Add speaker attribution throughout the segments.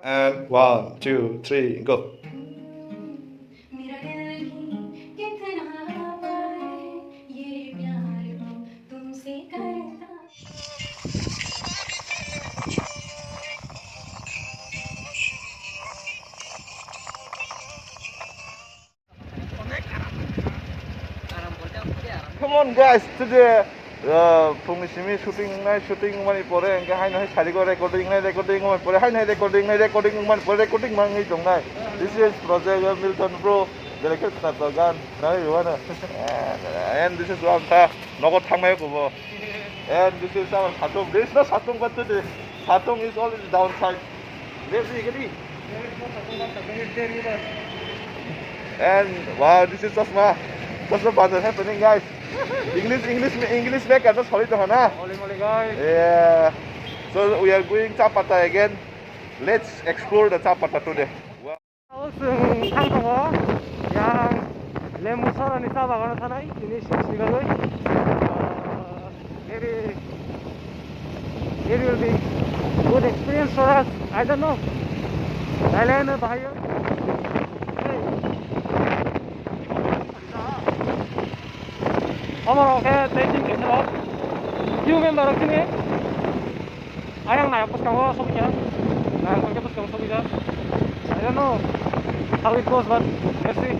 Speaker 1: And 1, 2, 3, go. Come on guys, today Pungishimi shooting money for and I Sadigo recording one for high recording one for recording money tonight. This is Project Milton Pro, the record gun. Now you wanna and this is one no time. And this is our Satong. This is not Satong, but today Satong is always downside. Let's see. And wow, this is Sasma. What's happening, guys? English make us solid, Hana.
Speaker 2: Holy guys.
Speaker 1: Yeah. So we are going Chapata again. Let's explore the Chapata today. Wow.
Speaker 2: Maybe it will be good experience for us. I don't know. Thailand, Bahia. Oke, taking it up. You member of sini? Ayang naik pas kamu sobnya. Naik pakai pas kamu sobnya. I don't know how it goes, but let's see.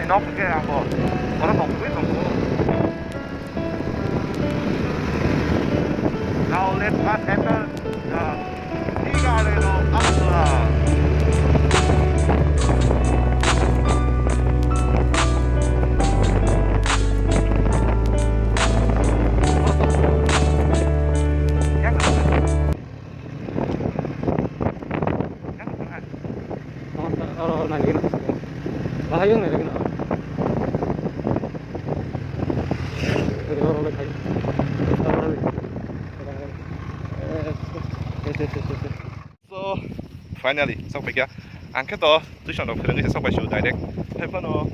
Speaker 1: Nó cái ăn bò, nó không biết không. Now let us enter the garden of Abdullah.
Speaker 2: Bahayang lagi na.
Speaker 1: So finally, xong phải kia. Anh kết to, tôi chọn đọc cái xong phải chịu direct. Hay phân nó,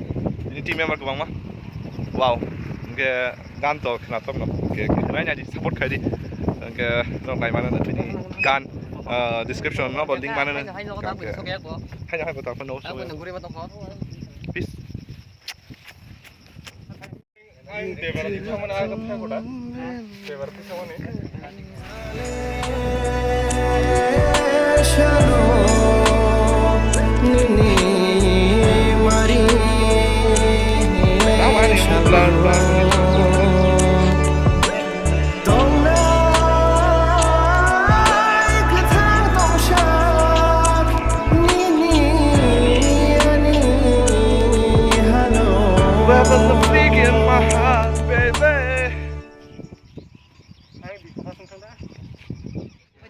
Speaker 1: ini team member của mà. Wow, cái gan to khá top nó. Cái này nhà đi support khai đi. Cái nó lại mà nó bên này gan description nó bảo link mà nó. Hay có tạo phân nó. Peace.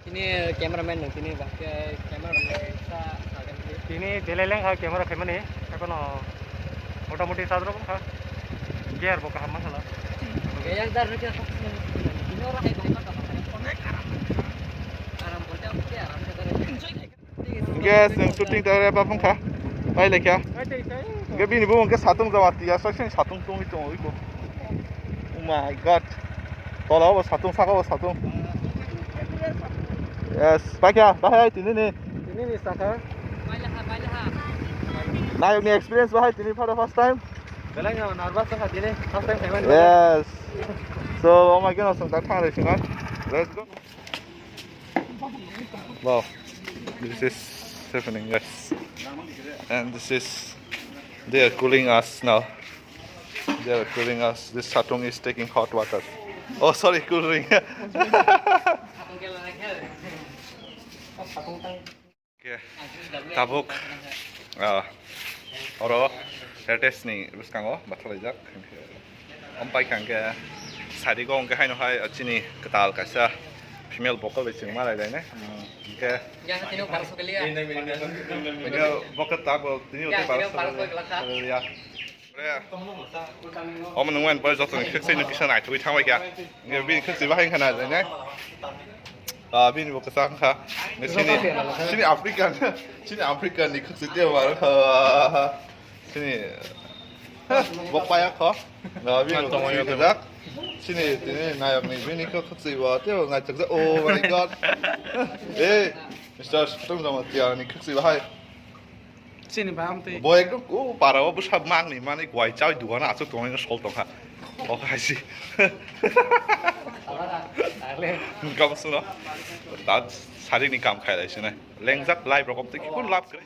Speaker 2: Ini cameraman yang sini pakai cameraman ini deleleng ha camera kayak mana? Apa no? Motor-motor sadro pun ha? Gear buka hamma salah. Yang dar ni kita ini orang kayak banyak aram kerja mesti aram kerja.
Speaker 1: Guys, yang shooting dari apa pun kah? Baik lek ya. Gak bini bukan ke satu zawat ya, soalnya satu tong itu. Oh my god. Tolong satu sakau satu. Yes, baik ya, baik ini nih.
Speaker 2: Ini nih saka.
Speaker 1: Nah, ini experience baik ini for the first time.
Speaker 2: Belang yang nervous saka ini first time payment.
Speaker 1: Yes. So, oh my goodness, I'm that kind of thing, let's go. Wow, this is happening, guys. And this is they are cooling us now. They are cooling us. This satung is taking hot water. Oh, sorry, cooling. Okay. Tabuk. Oro. Latest ni buskango batalai jak. Ompai kangke sari ko ongke hai no hai achini ketal kaisa female vocal besing malai dai ne. Okay.
Speaker 2: Ya tino para sokelia.
Speaker 1: Ini vocal tabuk tini utai para. Ya. Om nungwan pada jatuh ni keksin ni kisah naik tu itang wajah. Ni bin keksin bahagian kanan ni. Bin bukan sangka. Ni sini African ni keksin dia baru sini. Bapa kau. Bin bukan yang kerja. Sini naik ni bin ni keksin baru dia naik kerja. Oh my god. Mister, tunggu sama dia ni keksin bahagian.
Speaker 2: Sini paham tu.
Speaker 1: Boy itu para apa besar mang ni mana guai cai dua nak asal tuan ini sol tong ha. Oh kasih. Kamu suno. Tad hari ni kam khai sini. Lengzak live rokom tu kipun lap kere.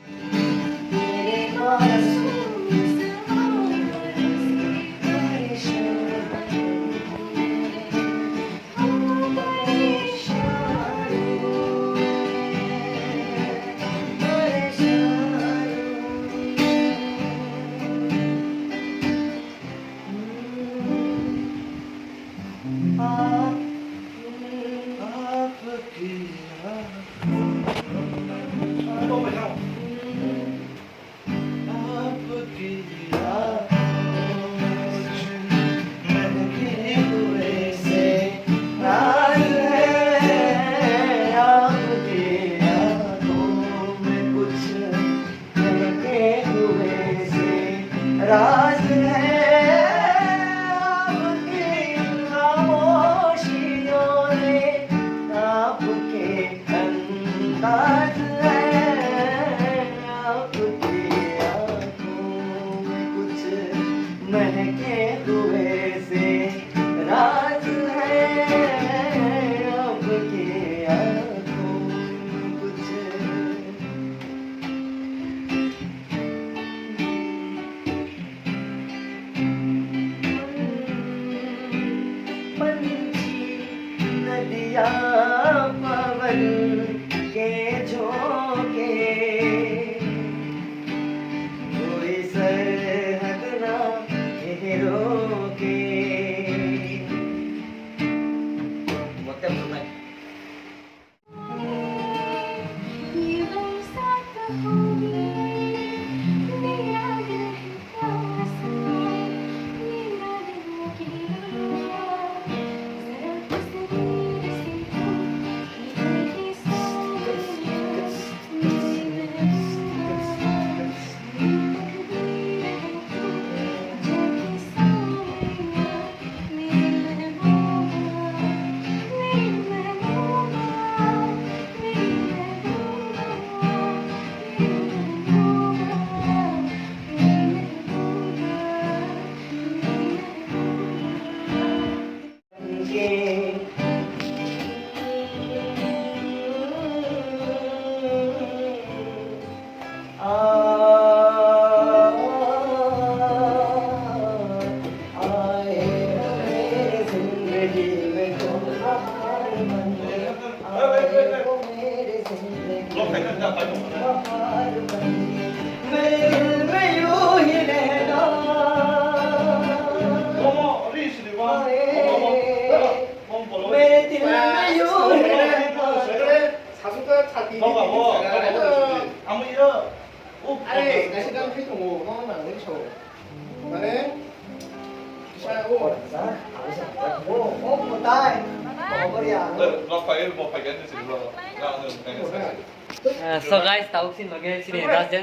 Speaker 2: So guys, tahu sih lagi sini dah je.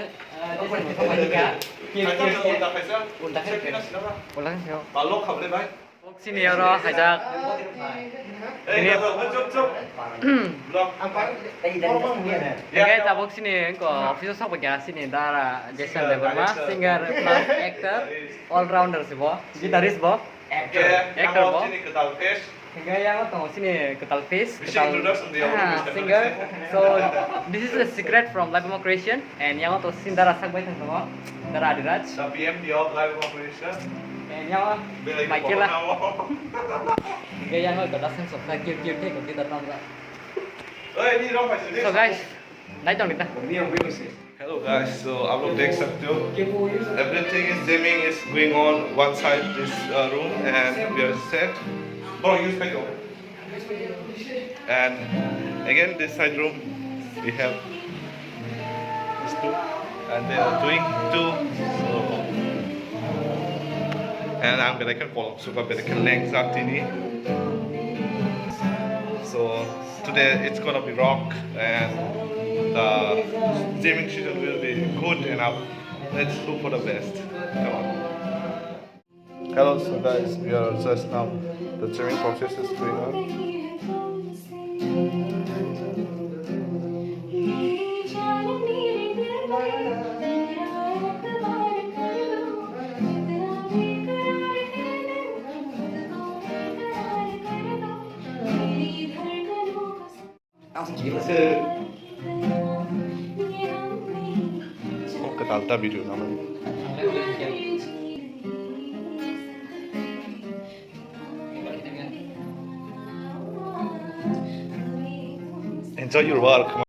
Speaker 2: Ulang siapa?
Speaker 1: Balok khamle bhai.
Speaker 2: Sini orang hajak. Ini guys, tabuk sini ko office sok bagian sini dara Jason Laibuma, singer plus actor, all rounder sih boh, gitaris boh, actor boh.
Speaker 1: Sini ketal face.
Speaker 2: Hingga yang atau sini ketal face,
Speaker 1: We should
Speaker 2: ketal
Speaker 1: introduce the other
Speaker 2: singer. So this is a secret from Laibuma creation, and yang atau sindara sak baik tengok, dara adiraj,
Speaker 1: The PMD of live operation.
Speaker 2: and yang Michael lah. Hingga yang atau dasar sok kiri take untuk kita nangga. So guys, naik dong kita.
Speaker 1: Hello guys, so I'm not Dex Everything is jamming is going on one side this room and we are set. Use my And again this side room we have these two and they are doing two. So and I'm gonna call super length ini. So today it's gonna be rock and the jamming season will be good enough. Let's hope for the best. Come on. Hello, so guys, we are just now. The jamming process is going on. Ketalta video namanya. Enjoy your work.